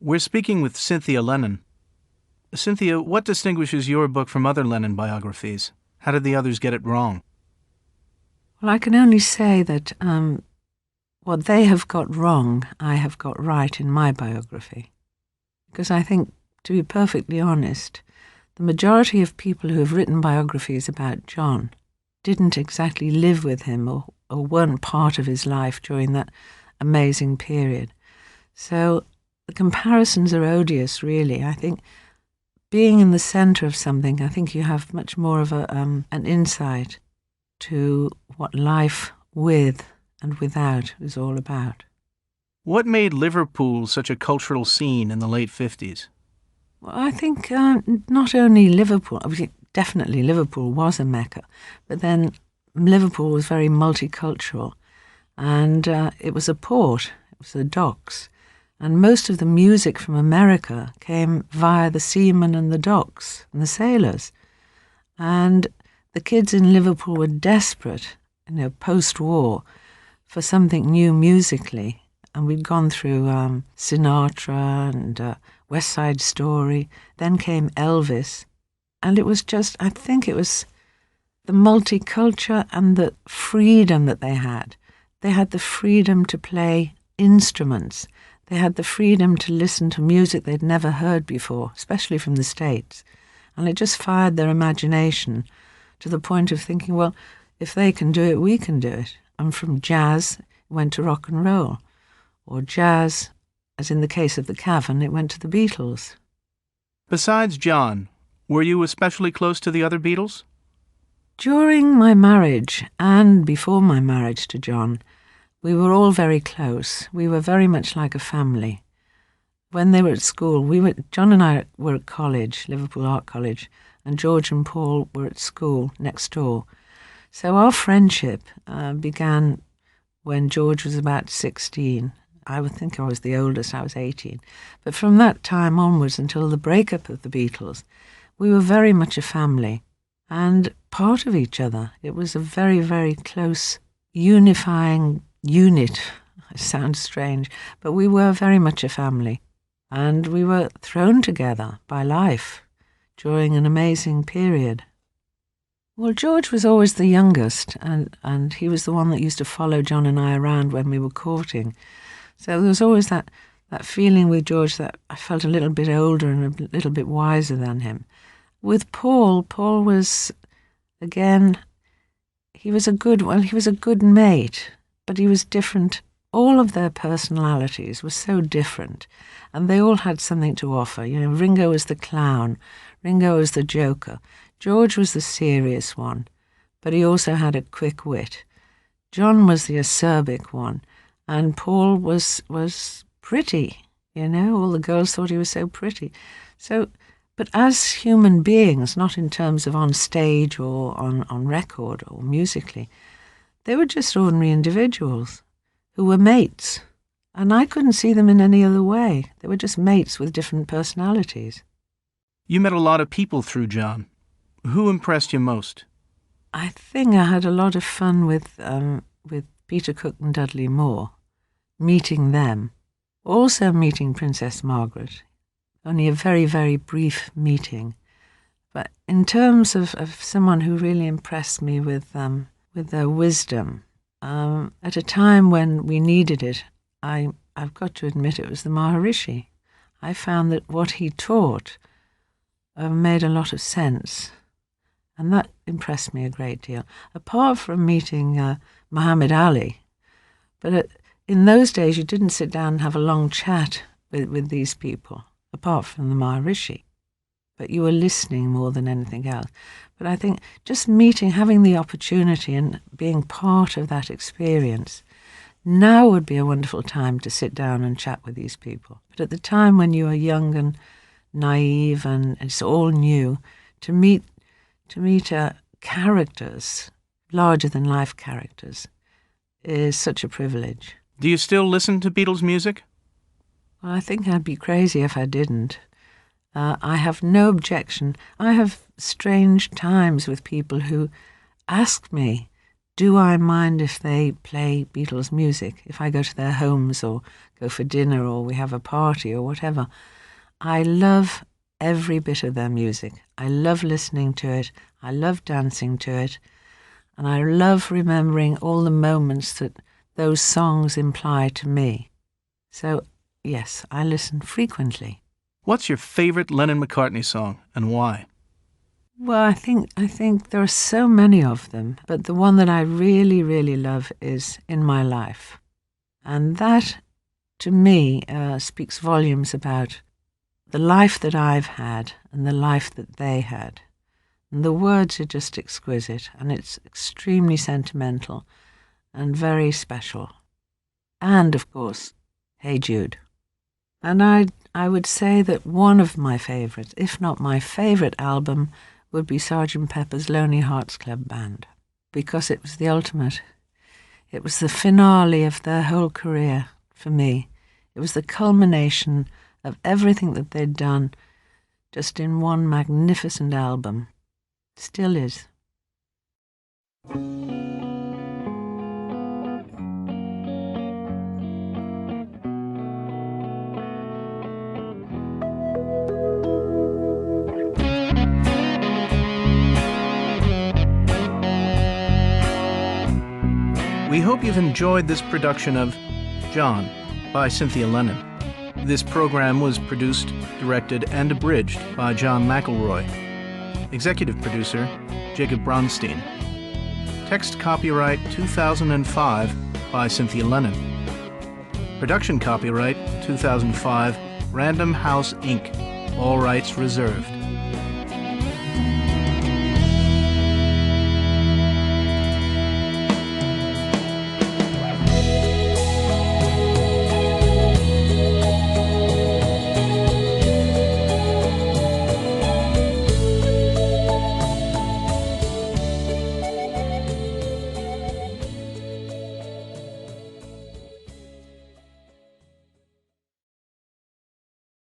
We're speaking with Cynthia Lennon. Cynthia, what distinguishes your book from other Lennon biographies? How did the others get it wrong? Well, I can only say that what they have got wrong, I have got right in my biography. Because I think, to be perfectly honest, the majority of people who have written biographies about John didn't exactly live with him or weren't part of his life during that amazing period. So the comparisons are odious, really. I think being in the centre of something, I think you have much more of an insight to what life with and without is all about. What made Liverpool such a cultural scene in the late 50s? Well, I think not only Liverpool, definitely Liverpool was a mecca, but then Liverpool was very multicultural, and it was a port, it was the docks, and most of the music from America came via the seamen and the docks and the sailors. And the kids in Liverpool were desperate, post-war, for something new musically. And we'd gone through Sinatra and West Side Story. Then came Elvis. And it was just, I think it was the multicultural and the freedom that they had. They had the freedom to play instruments. They had the freedom to listen to music they'd never heard before, especially from the States. And it just fired their imagination to the point of thinking, well, if they can do it, we can do it. And from jazz, it went to rock and roll. Or jazz, as in the case of the Cavern, it went to the Beatles. Besides John, were you especially close to the other Beatles? During my marriage and before my marriage to John, we were all very close. We were very much like a family. When they were at school, John and I were at college, Liverpool Art College, and George and Paul were at school next door. So our friendship began when George was about 16. I would think I was the oldest, I was 18. But from that time onwards until the breakup of the Beatles, we were very much a family and part of each other. It was a very, very close, unifying unit. It sounds strange, but we were very much a family. And we were thrown together by life during an amazing period. Well, George was always the youngest, and he was the one that used to follow John and I around when we were courting. So there was always that feeling with George that I felt a little bit older and a little bit wiser than him. With Paul was, again, he was a good mate, but he was different. All of their personalities were so different, and they all had something to offer. Ringo was the clown, Ringo was the joker, George was the serious one, but he also had a quick wit. John was the acerbic one, and Paul was pretty. All the girls thought he was so pretty. So, but as human beings, not in terms of on stage or on record or musically, they were just ordinary individuals who were mates, and I couldn't see them in any other way. They were just mates with different personalities. You met a lot of people through John. Who impressed you most? I think I had a lot of fun with Peter Cook and Dudley Moore, meeting them. Also meeting Princess Margaret. Only a very, very brief meeting. But in terms of someone who really impressed me with their wisdom, at a time when we needed it, I've got to admit it was the Maharishi. I found that what he taught made a lot of sense, and that impressed me a great deal. Apart from meeting Muhammad Ali, but in those days you didn't sit down and have a long chat with these people, apart from the Maharishi, but you were listening more than anything else. But I think just meeting, having the opportunity and being part of that experience, now would be a wonderful time to sit down and chat with these people. But at the time when you are young and naive and it's all new, to meet characters, larger-than-life characters, is such a privilege. Do you still listen to Beatles music? Well, I think I'd be crazy if I didn't. I have no objection. I have strange times with people who ask me, do I mind if they play Beatles music? If I go to their homes or go for dinner or we have a party or whatever, I love every bit of their music. I love listening to it. I love dancing to it. And I love remembering all the moments that those songs imply to me. So, yes, I listen frequently. What's your favorite Lennon-McCartney song and why? Well, I think there are so many of them, but the one that I really, really love is In My Life. And that, to me, speaks volumes about the life that I've had and the life that they had. And the words are just exquisite, and it's extremely sentimental and very special. And, of course, Hey Jude. And I would say that one of my favourites, if not my favourite album, would be Sgt. Pepper's Lonely Hearts Club Band, because it was the ultimate. It was the finale of their whole career for me. It was the culmination of everything that they'd done just in one magnificent album. Still is. We hope you've enjoyed this production of John by Cynthia Lennon. This program was produced, directed, and abridged by John McElroy. Executive producer, Jacob Bronstein. Text copyright 2005 by Cynthia Lennon. Production copyright 2005, Random House Inc., all rights reserved.